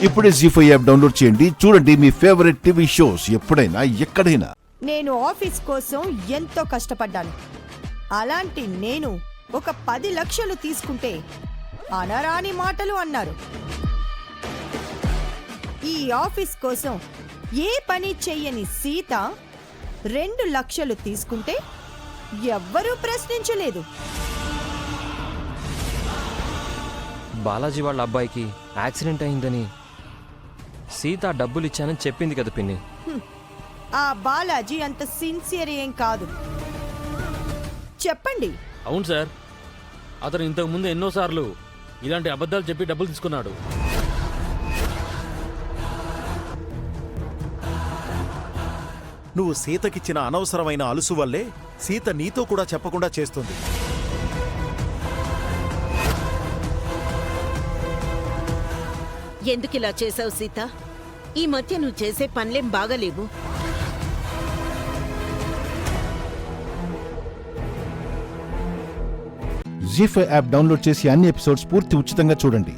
ఇప్పుడే జీ5 app download చేయండి. చూడండి మీ ఫేవరెట్ టీవీ షోస్ ఎప్పుడైనా ఎక్కడైనా. నేను ఆఫీస్ కోసం ఎంతో కష్టపడ్డాను. అలాంటి నేను ఒక 10 లక్షలు తీసుకుంటే అనరాని మాటలు అన్నారు. ఈ ఆఫీస్ కోసం ఏ పని చెయ్యని సీత 2 లక్షలు తీసుకుంటే ఎవ్వరూ ప్రశ్నించలేదు. బాలాజీ వాళ్ళ అబ్బాయికి యాక్సిడెంట్ అయిందని సీత డబ్బులు ఇచ్చానని చెప్పింది కదా పిన్ని. ఆ బాలాజీ అంత సిన్సియర్ ఏం కాదు. చెప్పండి. అవును సార్, అతను ఇంతకు ముందు ఎన్నోసార్లు ఇలాంటి అబద్ధాలు చెప్పి డబ్బులు తీసుకున్నాడు. నువ్వు సీతకిచ్చిన అనవసరమైన అలుసు వల్లే సీత నీతో కూడా చెప్పకుండా చేస్తుంది. ఎందుకిలా చేశావు సీత? ఈ మధ్య నువ్వు చేసే పనులేం బాగలేవు. జీ5 యాప్ డౌన్లోడ్ చేసి అన్ని ఎపిసోడ్స్ పూర్తి ఉచితంగా చూడండి.